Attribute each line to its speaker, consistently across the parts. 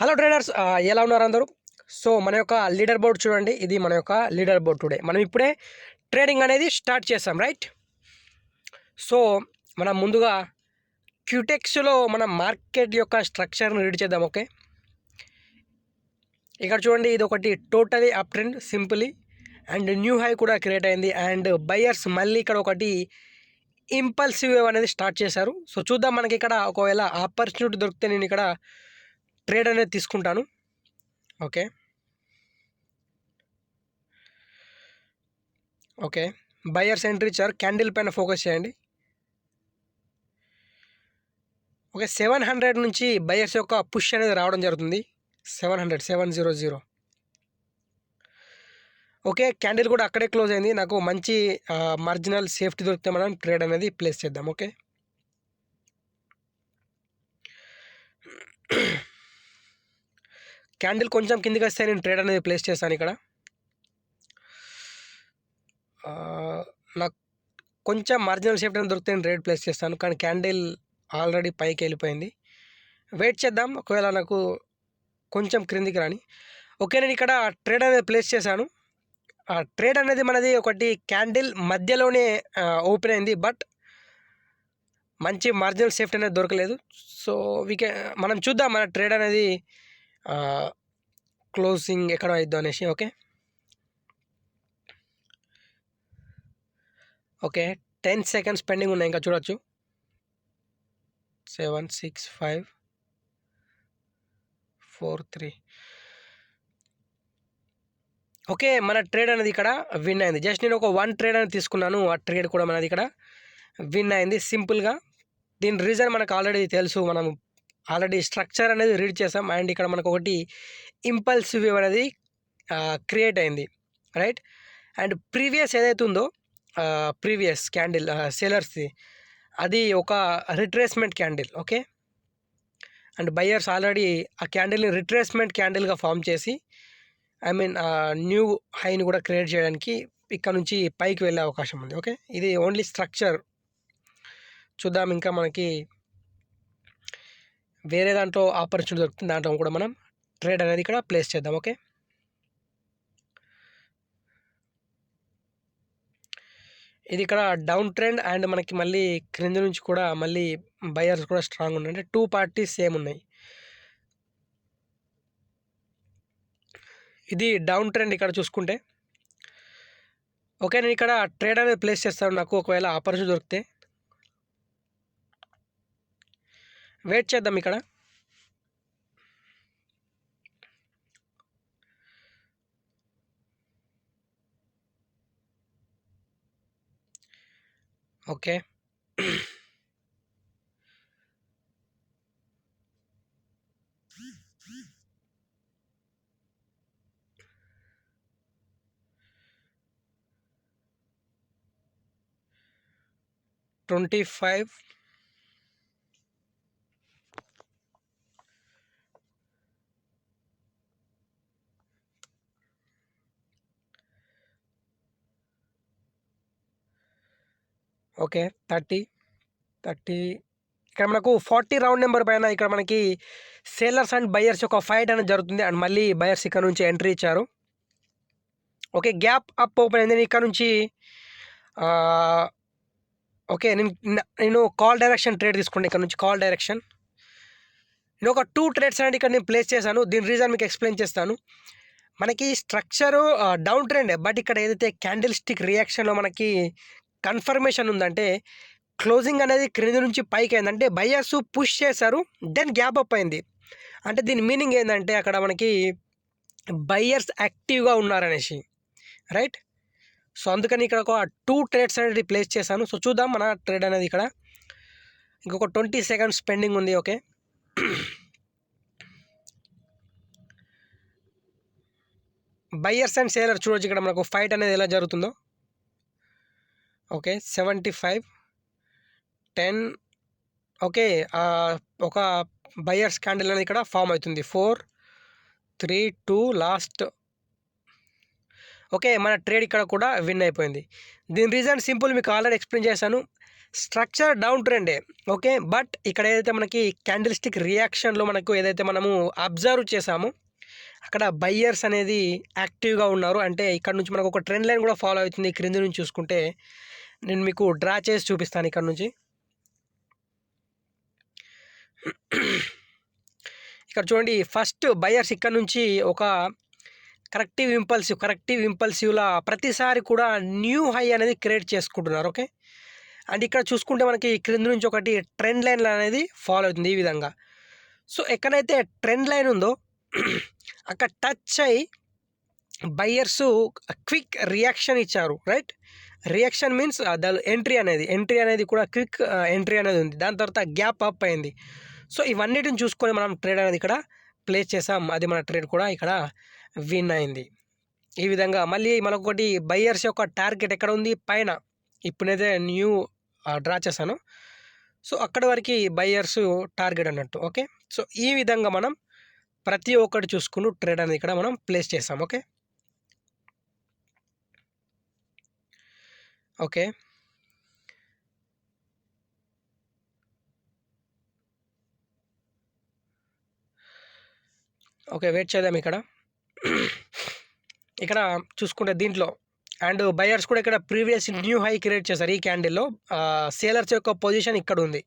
Speaker 1: Hello traders, ఎలా ఉన్నారు అందరూ? సో మన యొక్క లీడర్ బోర్డ్ చూడండి. ఇది మన యొక్క లీడర్ బోర్డ్. టుడే మనం ఇప్పుడే ట్రేడింగ్ అనేది స్టార్ట్ చేసాం, రైట్? సో మనం ముందుగా క్యూటెక్స్లో మన మార్కెట్ యొక్క స్ట్రక్చర్ని రీడ్ చేద్దాం. ఓకే, ఇక్కడ చూడండి, ఇది ఒకటి totally up trend simply and new high కూడా క్రియేట్ అయింది. అండ్ బయర్స్ మళ్ళీ ఇక్కడ ఒకటి ఇంపల్సివ్ వేవ్ అనేది స్టార్ట్ చేశారు. సో చూద్దాం, మనకి ఇక్కడ ఒకవేళ ఆపర్చునిటీ దొరికితే నేను ఇక్కడ ట్రేడ్ అనేది తీసుకుంటాను. ఓకే ఓకే బయర్స్ ఎంట్రీ ఇచ్చారు. క్యాండిల్ పైన ఫోకస్ చేయండి. ఓకే, 700 నుంచి బయర్స్ యొక్క పుష్ అనేది రావడం జరుగుతుంది. 700. ఓకే, క్యాండిల్ కూడా అక్కడే క్లోజ్ అయింది. నాకు మంచి మార్జినల్ సేఫ్టీ దొరికితే మనం ట్రేడ్ అనేది ప్లేస్ చేద్దాం. ఓకే, క్యాండిల్ కొంచెం కిందికి వస్తే నేను ట్రేడ్ అనేది ప్లేస్ చేస్తాను. ఇక్కడ నాకు కొంచెం మార్జినల్ సేఫ్టీ అనేది దొరికితే నేను ట్రేడ్ ప్లేస్ చేస్తాను. కానీ క్యాండిల్ ఆల్రెడీ పైకి వెళ్ళిపోయింది. వెయిట్ చేద్దాం, ఒకవేళ నాకు కొంచెం క్రిందికి రాని. ఓకే, నేను ఇక్కడ ట్రేడ్ అనేది ప్లేస్ చేశాను. ట్రేడ్ అనేది మనది ఒకటి క్యాండిల్ మధ్యలోనే ఓపెన్ అయింది, బట్ మంచి మార్జినల్ సేఫ్టీ అనేది దొరకలేదు. సో మనం చూద్దాం మన ట్రేడ్ అనేది క్లోజింగ్ ఎక్కడ అయిద్దో అనేసి. ఓకే 10 సెకండ్స్ పెండింగ్ ఉన్నాయి, ఇంకా చూడొచ్చు. 7 6 5 4 3. ఓకే, మన ట్రేడ్ అనేది ఇక్కడ విన్ అయింది. జస్ట్ నేను ఒక 1 ట్రేడ్ అనేది తీసుకున్నాను. ఆ ట్రేడ్ కూడా మనది ఇక్కడ విన్ అయింది సింపుల్గా. దీని రీజన్ మనకు ఆల్రెడీ తెలుసు. మనం ఆల్రెడీ స్ట్రక్చర్ అనేది రీడ్ చేసాం. అండ్ ఇక్కడ మనకు ఒకటి ఇంపల్సివ్ వేవ్ అనేది క్రియేట్ అయింది, రైట్? అండ్ ప్రీవియస్ ఏదైతే ఉందో ప్రీవియస్ క్యాండిల్ సెలర్స్ది, అది ఒక retracement candle. Okay, and buyers already ఆ క్యాండిల్ని రిట్రేస్మెంట్ క్యాండిల్గా ఫామ్ చేసి న్యూ హైని కూడా క్రియేట్ చేయడానికి ఇక్కడ నుంచి పైకి వెళ్ళే అవకాశం ఉంది. ఓకే, ఇది ఓన్లీ స్ట్రక్చర్. చూద్దాం, ఇంకా మనకి వేరే దాంట్లో ఆపర్చునిటీ దొరుకుతుంది, దాంట్లో కూడా మనం ట్రేడ్ అనేది ఇక్కడ ప్లేస్ చేద్దాం. ఓకే, ఇది ఇక్కడ డౌన్ ట్రెండ్ అండ్ మనకి మళ్ళీ క్రింద నుంచి కూడా మళ్ళీ బయర్స్ కూడా స్ట్రాంగ్ ఉన్నాయి. అంటే 2 పార్టీస్ సేమ్ ఉన్నాయి. ఇది డౌన్ ట్రెండ్ ఇక్కడ చూసుకుంటే. ఓకే, నేను ఇక్కడ ట్రేడ్ అనేది ప్లేస్ చేస్తాను. నాకు ఒకవేళ ఆపర్చునిటీ దొరికితే వెయిట్ చేద్దాం ఇక్కడ. ఓకే, $25. ఓకే 30 ఇక్కడ మనకు 40 రౌండ్ నెంబర్ పైన ఇక్కడ మనకి సేలర్స్ అండ్ బయర్స్ యొక్క ఫైట్ అనేది జరుగుతుంది. అండ్ మళ్ళీ బయర్స్ ఇక్కడ నుంచి ఎంట్రీ ఇచ్చారు. ఓకే, గ్యాప్ అప్ ఓపెన్ అయింది. ఇక్కడ నుంచి ఓకే, నేను కాల్ డైరెక్షన్ ట్రేడ్ తీసుకుంటే ఇక్కడ నుంచి కాల్ డైరెక్షన్ నేను ఒక 2 ట్రేడ్స్ అనేది ఇక్కడ నేను ప్లేస్ చేశాను. దీని రీజన్ మీకు ఎక్స్ప్లెయిన్ చేస్తాను. మనకి స్ట్రక్చరు డౌన్ ట్రెండ్, బట్ ఇక్కడ ఏదైతే క్యాండిల్ స్టిక్ రియాక్షన్లో మనకి కన్ఫర్మేషన్ ఉందంటే క్లోజింగ్ అనేది క్రింద నుంచి పైకి అయిందంటే బయర్స్ పుష్ చేశారు, దెన్ గ్యాప్ అప్ అయింది. అంటే దీని మీనింగ్ ఏంటంటే అక్కడ మనకి బయర్స్ యాక్టివ్గా ఉన్నారనేసి, రైట్? సో అందుకని ఇక్కడ ఒక 2 ట్రేడ్స్ అనేది ప్లేస్ చేశాను. సో చూద్దాం మన ట్రేడ్ అనేది ఇక్కడ ఇంకొక 20 సెకండ్స్ పెండింగ్ ఉంది. ఓకే, బయ్యర్స్ అండ్ సేలర్ చూడొచ్చు ఇక్కడ మనకు ఫైట్ అనేది ఎలా జరుగుతుందో. ఓకే 75 10. ఓకే, ఒక బయ్యర్స్ క్యాండిల్ అనేది ఇక్కడ ఫామ్ అవుతుంది. 4 3 2 లాస్ట్. ఓకే, మన ట్రేడ్ ఇక్కడ కూడా విన్ అయిపోయింది. దీని రీజన్ సింపుల్, మీకు ఆల్రెడీ ఎక్స్ప్లెయిన్ చేశాను. స్ట్రక్చర్ డౌన్ ట్రెండే. ఓకే. బట్ ఇక్కడ ఏదైతే మనకి క్యాండిల్ స్టిక్ రియాక్షన్‌లో మనకు ఏదైతే మనము అబ్జర్వ్ చేసామో, అక్కడ బయ్యర్స్ అనేది యాక్టివ్‌గా ఉన్నారు. అంటే ఇక్కడ నుంచి మనకు ఒక ట్రెండ్ లైన్ కూడా ఫాలో అవుతుంది. క్రింది నుంచి చూసుకుంటే నేను మీకు డ్రా చేసి చూపిస్తాను ఇక్కడ నుంచి. ఇక్కడ చూడండి, ఫస్ట్ బయ్యర్స్ ఇక్కడ నుంచి ఒక కరెక్టివ్ ఇంపల్సివ్‌లా ప్రతిసారి కూడా న్యూ హై అనేది క్రియేట్ చేసుకుంటున్నారు. ఓకే. అండ్ ఇక్కడ చూసుకుంటే మనకి క్రింద నుంచి ఒకటి ట్రెండ్ లైన్ అనేది ఫాలో అవుతుంది ఈ విధంగా. సో ఎక్కడైతే ట్రెండ్ లైన్ ఉందో అక్కడ టచ్ అయ్యి బయ్యర్స్ క్విక్ రియాక్షన్ ఇచ్చారు. రైట్. రియాక్షన్ మీన్స్ ఎంట్రీ అనేది కూడా క్విక్ ఎంట్రీ అనేది ఉంది. దాని తర్వాత గ్యాప్ అప్ అయింది. సో ఇవన్నిటిని చూసుకొని మనం ట్రేడ్ అనేది ఇక్కడ ప్లేస్ చేసాం. అది మన ట్రేడ్ కూడా ఇక్కడ విన్ అయింది. ఈ విధంగా మళ్ళీ మనకొకటి బయ్యర్స్ యొక్క టార్గెట్ ఎక్కడ ఉంది, పైన. ఇప్పుడైతే న్యూ డ్రా చేశాను. సో అక్కడి వరకు బయ్యర్స్ టార్గెట్ అన్నట్టు. ఓకే. సో ఈ విధంగా మనం ప్రతి ఒక్కటి చూసుకుని ట్రేడ్ అనేది ఇక్కడ మనం ప్లేస్ చేసాం. ఓకే. ఓకే. ఓకే. వెయిట్ చేద్దాం ఇక్కడ. ఇక్కడ చూసుకుంటే దీంట్లో అండ్ బయర్స్ కూడా ఇక్కడ ప్రీవియస్ న్యూ హై క్రియేట్ చేశారు ఈ క్యాండిల్లో. సేలర్స్ యొక్క పొజిషన్ ఇక్కడ ఉంది.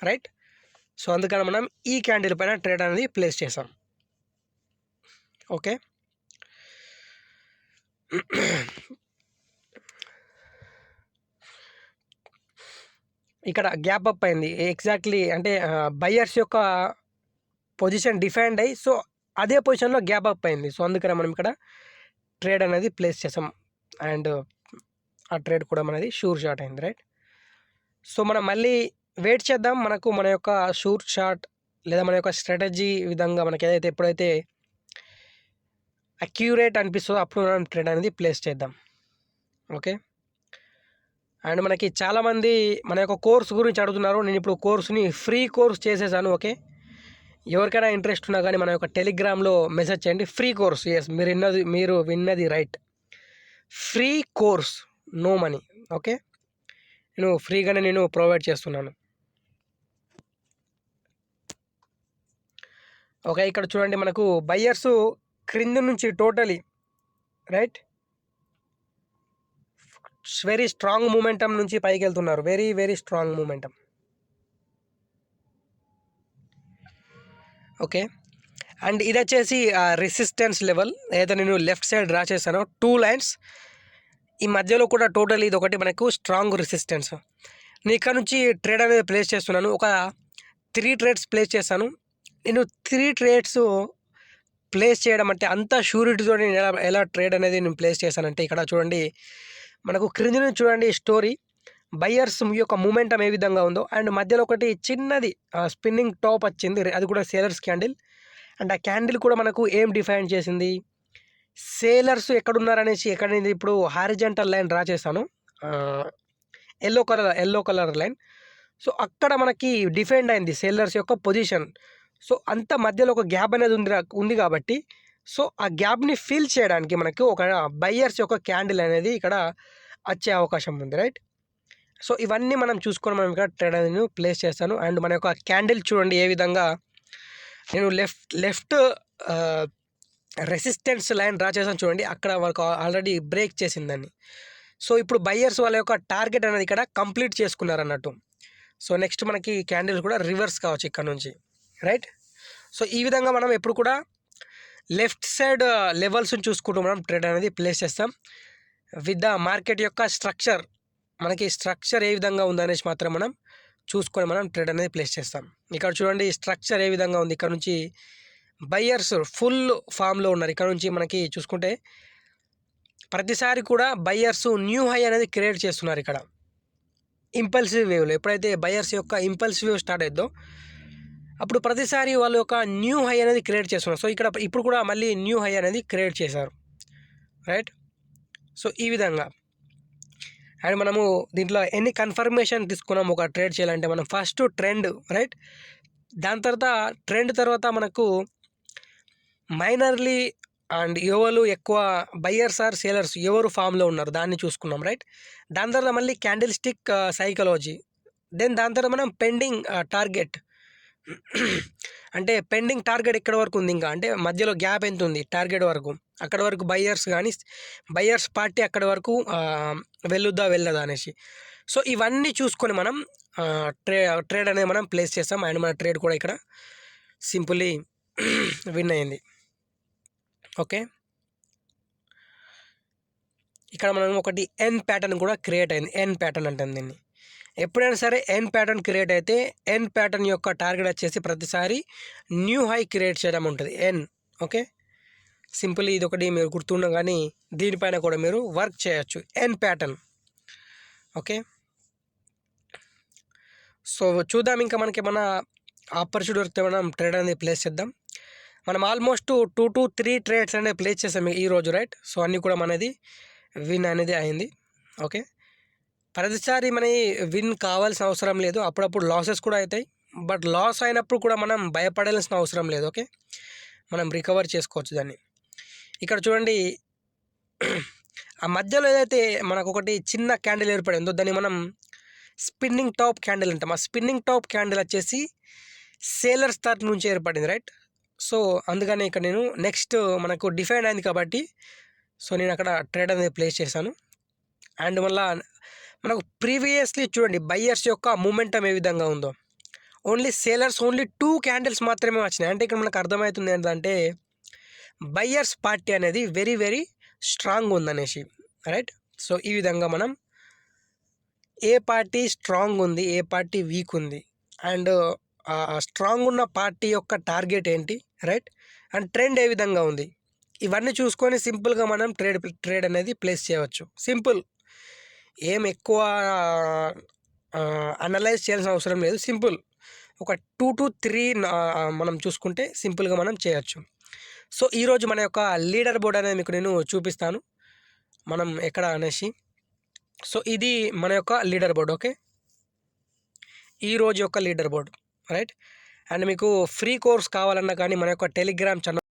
Speaker 1: రైట్. సో అందుకని మనం ఈ క్యాండిల్ పైన ట్రేడ్ అనేది ప్లేస్ చేసాం. ఓకే. ఇక్కడ గ్యాప్ అప్ అయింది ఎగ్జాక్ట్లీ. అంటే బయ్యర్స్ యొక్క పొజిషన్ డిఫైండ్ అయ్యి సో అదే పొజిషన్లో గ్యాప్ అప్ అయింది. సో అందుకని మనం ఇక్కడ ట్రేడ్ అనేది ప్లేస్ చేసాం. అండ్ ఆ ట్రేడ్ కూడా మనది షూర్ షాట్ అయింది. రైట్. సో మనం మళ్ళీ వెయిట్ చేద్దాం. మన యొక్క షూర్ షాట్ లేదా మన యొక్క స్ట్రాటజీ విధంగా మనకి ఏదైతే ఎప్పుడైతే అక్యూరేట్ అనిపిస్తుందో అప్పుడు మనం ట్రేడ్ అనేది ప్లేస్ చేద్దాం. ఓకే. అండ్ మనకి చాలామంది మన యొక్క కోర్స్ గురించి అడుగుతున్నారు. నేను ఇప్పుడు కోర్సుని ఫ్రీ కోర్స్ చేసేసాను. ఓకే. ఎవరికైనా ఇంట్రెస్ట్ ఉన్నా కానీ మన యొక్క టెలిగ్రామ్లో మెసేజ్ చేయండి. Free course. ఎస్, మీరు విన్నది right. Free course, no money. Okay. నేను ఫ్రీగానే ప్రొవైడ్ చేస్తున్నాను. ఓకే. ఇక్కడ చూడండి, మనకు బయ్యర్స్ క్రింద నుంచి totally right very strong momentum నుంచి పైకి వెళ్తున్నారు. Very strong momentum. Okay. And ఇది వచ్చేసి రెసిస్టెన్స్ లెవెల్ ఏదైతే నేను లెఫ్ట్ సైడ్ డ్రా చేశానో 2 లైన్స్ ఈ మధ్యలో కూడా టోటల్ ఇది ఒకటి మనకు స్ట్రాంగ్ రెసిస్టెన్స్. నేను ఇక్కడ నుంచి ట్రేడ్ అనేది ప్లేస్ చేస్తున్నాను. ఒక 3 ట్రేడ్స్ ప్లేస్ చేశాను. నేను 3 ట్రేడ్స్ ప్లేస్ చేయడం అంటే అంత షూరిటీతో నేను ఎలా ట్రేడ్ అనేది నేను ప్లేస్ చేశానంటే ఇక్కడ చూడండి, మనకు క్రింది నుంచి చూడండి స్టోరీ. బయ్యర్స్ యొక్క మూమెంటం ఏ విధంగా ఉందో అండ్ మధ్యలో ఒకటి చిన్నది స్పిన్నింగ్ టాప్ వచ్చింది. అది కూడా సేలర్స్ క్యాండిల్. అండ్ ఆ క్యాండిల్ కూడా మనకు ఏం డిఫైన్ చేసింది, సేలర్స్ ఎక్కడున్నారనేసి ఎక్కడ ఇప్పుడు హారిజంటల్ లైన్ డ్రా చేశాను, ఎల్లో కలర్ లైన్. సో అక్కడ మనకి డిఫైండ్ అయింది సేలర్స్ యొక్క పొజిషన్. సో అంత మధ్యలో ఒక గ్యాప్ అనేది ఉంది కాబట్టి సో ఆ గ్యాప్ని ఫిల్ చేయడానికి మనకు ఒక బయ్యర్స్ యొక్క క్యాండిల్ అనేది ఇక్కడ వచ్చే అవకాశం ఉంది. రైట్. సో ఇవన్నీ మనం చూసుకొని మనం ఇక్కడ ట్రేడ్ అనేది ప్లేస్ చేస్తాను. అండ్ మన యొక్క క్యాండిల్ చూడండి ఏ విధంగా నేను లెఫ్ట్ రెసిస్టెన్స్ లైన్ డ్రా చేసాను చూడండి, అక్కడ వాళ్ళకు ఆల్రెడీ బ్రేక్ చేసిందని. సో ఇప్పుడు బయ్యర్స్ వాళ్ళ యొక్క టార్గెట్ అనేది ఇక్కడ కంప్లీట్ చేసుకున్నారు అన్నట్టు. సో నెక్స్ట్ మనకి క్యాండిల్స్ కూడా రివర్స్ కావచ్చు ఇక్కడ నుంచి. రైట్. సో ఈ విధంగా మనం ఎప్పుడు కూడా లెఫ్ట్ సైడ్ లెవెల్స్ని చూసుకుంటూ మనం ట్రేడ్ అనేది ప్లేస్ చేస్తాం విత్ ద మార్కెట్ యొక్క స్ట్రక్చర్. మనకి స్ట్రక్చర్ ఏ విధంగా ఉందనేసి మాత్రం మనం చూసుకొని మనం ట్రేడ్ అనేది ప్లేస్ చేస్తాం. ఇక్కడ చూడండి స్ట్రక్చర్ ఏ విధంగా ఉంది. ఇక్కడ నుంచి బయ్యర్స్ ఫుల్ ఫామ్లో ఉన్నారు. ఇక్కడ నుంచి మనకి చూసుకుంటే ప్రతిసారి కూడా బయ్యర్స్ న్యూ హై అనేది క్రియేట్ చేస్తున్నారు. ఇక్కడ ఇంపల్సివ్ వేవ్లో ఎప్పుడైతే బయ్యర్స్ యొక్క ఇంపల్సివ్ వేవ్ స్టార్ట్ అవుతుందో అప్పుడు ప్రతిసారి వాళ్ళ యొక్క న్యూ హై అనేది క్రియేట్ చేస్తున్నారు. సో ఇక్కడ ఇప్పుడు కూడా మళ్ళీ న్యూ హై అనేది క్రియేట్ చేశారు. రైట్. సో ఈ విధంగా అండ్ మనము దీంట్లో ఎన్ని కన్ఫర్మేషన్ తీసుకున్నాము ఒక ట్రేడ్ చేయాలంటే మనం ఫస్ట్ ట్రెండ్. రైట్. దాని తర్వాత ట్రెండ్ తర్వాత మనకు మైనర్లీ అండ్ ఎవరు ఎక్కువ బయ్యర్స్ ఆర్ సేలర్స్ ఎవరు ఫామ్లో ఉన్నారు దాన్ని చూసుకున్నాం, రైట్. దాని తర్వాత మళ్ళీ క్యాండిల్ స్టిక్ సైకాలజీ, దెన్ దాని తర్వాత మనం పెండింగ్ టార్గెట్ అంటే పెండింగ్ టార్గెట్ ఎక్కడ వరకు ఉంది, ఇంకా అంటే మధ్యలో గ్యాప్ ఎంత ఉంది టార్గెట్ వరకు, అక్కడ వరకు బయ్యర్స్ కానీ బయ్యర్స్ పార్టీ అక్కడ వరకు వెళ్ళొద్దా వెళ్ళదా అనేసి. సో ఇవన్నీ చూసుకొని మనం ట్రేడ్ అనేది మనం ప్లేస్ చేస్తాం. అండ్ మన ట్రేడ్ కూడా ఇక్కడ సింపుల్లీ విన్ అయింది. ఓకే, ఇక్కడ మనం ఒకటి ఎన్ ప్యాటర్న్ కూడా క్రియేట్ అయింది. ఎన్ ప్యాటర్న్ అంటాం దీన్ని. ఎప్పుడైనా సరే ఎన్ ప్యాటర్న్ క్రియేట్ అయితే ఎన్ ప్యాటర్న్ యొక్క టార్గెట్ వచ్చేసి ప్రతిసారి న్యూ హై క్రియేట్ చేయడం ఉంటుంది ఎన్. ఓకే, సింపుల్ ఇది ఒకటి మీరు గుర్తుండ, కానీ దీనిపైన కూడా మీరు వర్క్ చేయొచ్చు ఎన్ ప్యాటర్న్. ఓకే, సో చూద్దాం ఇంకా మనకి ఏమైనా ఆపర్చునిటీ దొరికితే మనం ట్రేడ్ అనేది ప్లేస్ చేద్దాం. మనం ఆల్మోస్ట్ 2 to 3 ట్రేడ్స్ అనేది ప్లేస్ చేసాం ఈరోజు, రైట్. సో అన్నీ కూడా మనది విన్ అనేది అయింది. ఓకే, ప్రతిసారి మన విన్ కావాల్సిన అవసరం లేదు, అప్పుడప్పుడు లాసెస్ కూడా అవుతాయి. బట్ లాస్ అయినప్పుడు కూడా మనం భయపడాల్సిన అవసరం లేదు. ఓకే, మనం రికవర్ చేసుకోవచ్చు దాన్ని. ఇక్కడ చూడండి, ఆ మధ్యలో ఏదైతే మనకు ఒకటి చిన్న క్యాండిల్ ఏర్పడిందో దాన్ని మనం స్పిన్నింగ్ టాప్ క్యాండిల్ అంటాం. ఆ స్పిన్నింగ్ టాప్ క్యాండిల్ వచ్చేసి సేలర్స్ తరఫు నుంచి ఏర్పడింది, రైట్. సో అందుకని ఇక్కడ నేను నెక్స్ట్ మనకు డిఫైన్ అయింది కాబట్టి సో నేను అక్కడ ట్రేడ్ అనేది ప్లేస్ చేశాను. అండ్ మళ్ళీ మనకు ప్రీవియస్లీ చూడండి బయ్యర్స్ యొక్క మూమెంటం ఏ విధంగా ఉందో, ఓన్లీ సేలర్స్ ఓన్లీ 2 క్యాండిల్స్ మాత్రమే వచ్చినాయి. అంటే ఇక్కడ మనకు అర్థమవుతుంది ఏంటంటే బయ్యర్స్ పార్టీ అనేది వెరీ వెరీ స్ట్రాంగ్ ఉందనేసి, రైట్. సో ఈ విధంగా మనం ఏ పార్టీ స్ట్రాంగ్ ఉంది, ఏ పార్టీ వీక్ ఉంది, అండ్ స్ట్రాంగ్ ఉన్న పార్టీ యొక్క టార్గెట్ ఏంటి, రైట్, అండ్ ట్రెండ్ ఏ విధంగా ఉంది, ఇవన్నీ చూసుకొని సింపుల్గా మనం ట్రేడ్ అనేది ప్లేస్ చేయవచ్చు. సింపుల్, ఏం ఎక్కువ అనలైజ్ చేయాల్సిన అవసరం లేదు. సింపుల్ ఒక 2 to 3 మనం చూసుకుంటే సింపుల్గా మనం చేయొచ్చు. సో ఈరోజు మన యొక్క లీడర్ బోర్డ్ అనేది మీకు నేను చూపిస్తాను మనం ఎక్కడ అనేసి. సో ఇది మన యొక్క లీడర్ బోర్డ్. ఓకే, ఈరోజు యొక్క లీడర్ బోర్డ్, రైట్. అండ్ మీకు ఫ్రీ కోర్స్ కావాలన్నా కానీ మన యొక్క టెలిగ్రామ్ ఛానల్